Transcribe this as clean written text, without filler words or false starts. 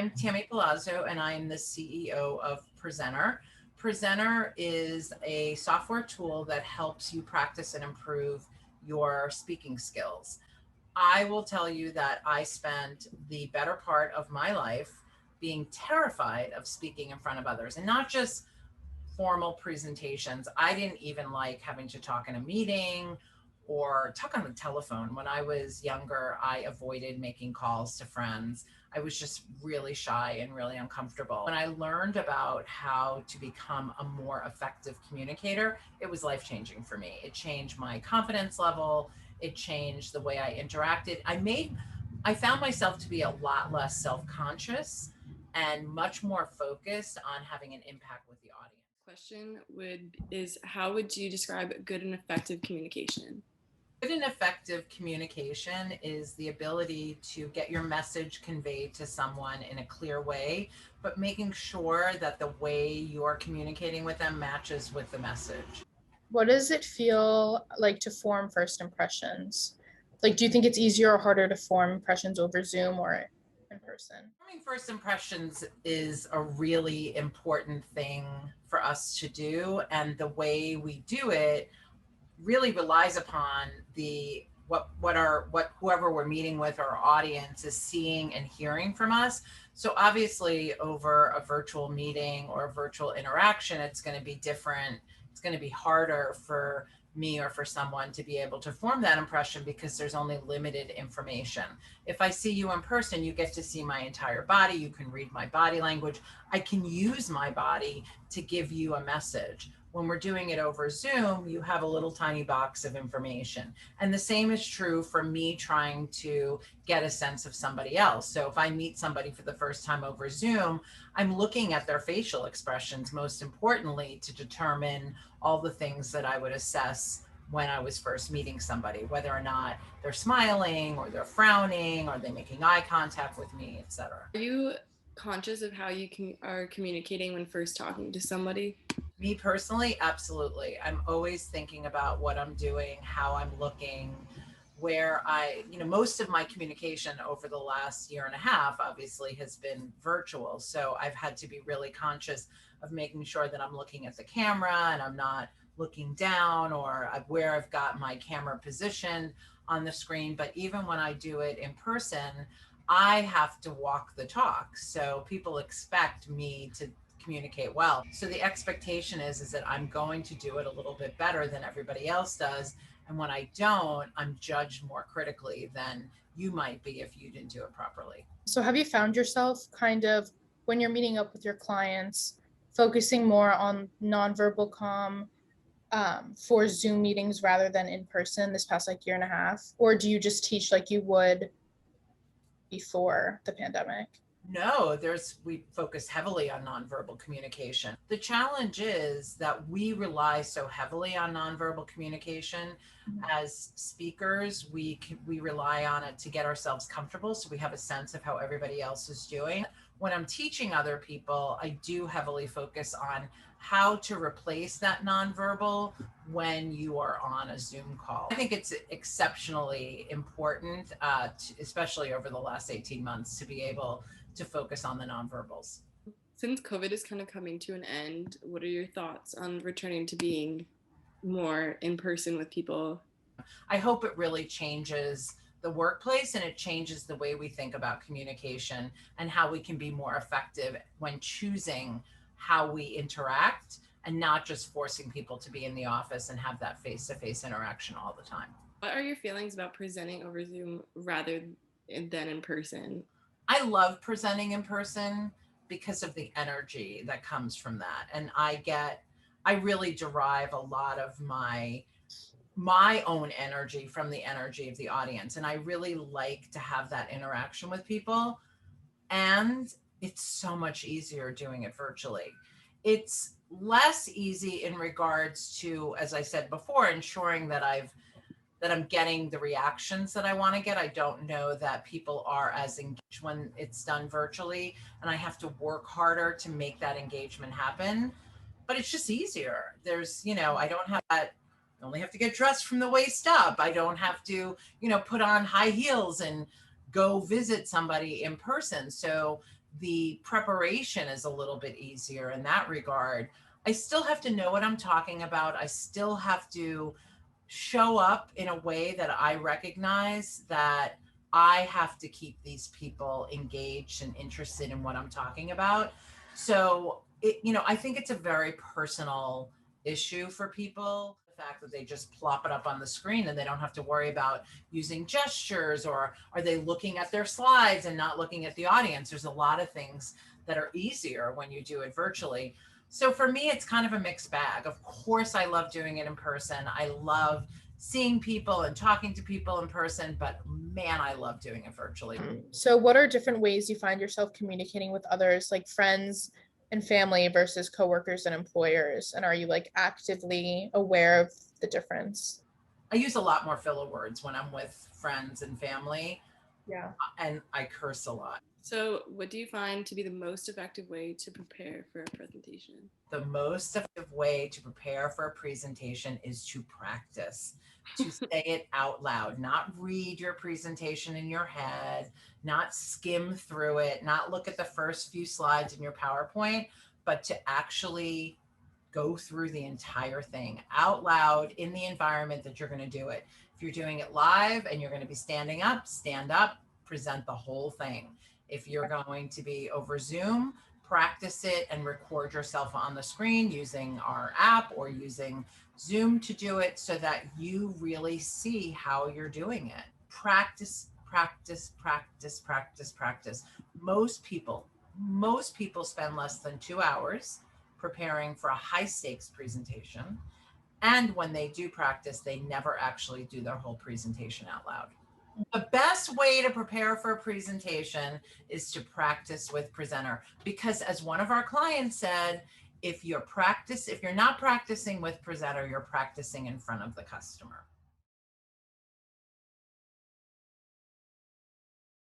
I'm Tammy Palazzo, and I'm the CEO of Presentr. Presentr is a software tool that helps you practice and improve your speaking skills. I will tell you that I spent the better part of my life being terrified of speaking in front of others, and not just formal presentations. I didn't even like having to talk in a meeting or talk on the telephone. When I was younger, I avoided making calls to friends. I was just really shy and really uncomfortable. When I learned about how to become a more effective communicator, it was life-changing for me. It changed my confidence level. It changed the way I interacted. I found myself to be a lot less self-conscious and much more focused on having an impact with the audience. Question is how would you describe good and effective communication? Good and effective communication is the ability to get your message conveyed to someone in a clear way, but making sure that the way you're communicating with them matches with the message. What does it feel like to form first impressions? Like, do you think it's easier or harder to form impressions over Zoom or in person? Forming first impressions is a really important thing for us to do, and the way we do it really relies upon what whoever we're meeting with, our audience, is seeing and hearing from us. So obviously over a virtual meeting or a virtual interaction, it's going to be different. It's going to be harder for me or for someone to be able to form that impression because there's only limited information. If I see you in person, you get to see my entire body. You can read my body language. I can use my body to give you a message. When we're doing it over Zoom, you have a little tiny box of information. And the same is true for me trying to get a sense of somebody else. So if I meet somebody for the first time over Zoom, I'm looking at their facial expressions, most importantly, to determine all the things that I would assess when I was first meeting somebody, whether or not they're smiling or they're frowning, or they're making eye contact with me, etc. Are you conscious of how you are communicating when first talking to somebody? Me personally, absolutely. I'm always thinking about what I'm doing, how I'm looking, where most of my communication over the last year and a half obviously has been virtual. So I've had to be really conscious of making sure that I'm looking at the camera and I'm not looking down, or where I've got my camera positioned on the screen. But even when I do it in person, I have to walk the talk. So people expect me to communicate well. So the expectation is that I'm going to do it a little bit better than everybody else does. And when I don't, I'm judged more critically than you might be if you didn't do it properly. So have you found yourself kind of, when you're meeting up with your clients, focusing more on nonverbal comm for Zoom meetings rather than in person this past year and a half? Or do you just teach like you would before the pandemic? No, we focus heavily on nonverbal communication. The challenge is that we rely so heavily on nonverbal communication. As speakers. We rely on it to get ourselves comfortable, so we have a sense of how everybody else is doing. When I'm teaching other people, I do heavily focus on how to replace that nonverbal when you are on a Zoom call. I think it's exceptionally important, especially over the last 18 months, to be able to focus on the nonverbals. Since COVID is kind of coming to an end, what are your thoughts on returning to being more in person with people? I hope it really changes the workplace, and it changes the way we think about communication and how we can be more effective when choosing how we interact, and not just forcing people to be in the office and have that face-to-face interaction all the time. What are your feelings about presenting over Zoom rather than in person? I love presenting in person because of the energy that comes from that. And I really derive a lot of my own energy from the energy of the audience. And I really like to have that interaction with people. And it's so much easier doing it virtually. It's less easy in regards to, as I said before, ensuring that I'm getting the reactions that I want to get. I don't know that people are as engaged when it's done virtually, and I have to work harder to make that engagement happen. But it's just easier. I don't have that. I only have to get dressed from the waist up. I don't have to, put on high heels and go visit somebody in person. So the preparation is a little bit easier in that regard. I still have to know what I'm talking about. I still have to show up in a way that I recognize that I have to keep these people engaged and interested in what I'm talking about. So I think it's a very personal issue for people. The fact that they just plop it up on the screen and they don't have to worry about using gestures, or are they looking at their slides and not looking at the audience? There's a lot of things that are easier when you do it virtually. So for me, it's kind of a mixed bag. Of course, I love doing it in person. I love seeing people and talking to people in person, but man, I love doing it virtually. So what are different ways you find yourself communicating with others, like friends and family versus coworkers and employers? And are you like actively aware of the difference? I use a lot more filler words when I'm with friends and family. Yeah. And I curse a lot. So what do you find to be the most effective way to prepare for a presentation? The most effective way to prepare for a presentation is to practice, to say it out loud, not read your presentation in your head, not skim through it, not look at the first few slides in your PowerPoint, but to actually go through the entire thing out loud in the environment that you're going to do it. If you're doing it live and you're going to be standing up, stand up, present the whole thing. If you're going to be over Zoom, practice it and record yourself on the screen using our app or using Zoom to do it so that you really see how you're doing it. Practice, practice, practice, practice, practice. Most people spend less than 2 hours preparing for a high stakes presentation. And when they do practice, they never actually do their whole presentation out loud. The best way to prepare for a presentation is to practice with Presentr, because as one of our clients said, if you're not practicing with Presentr, you're practicing in front of the customer.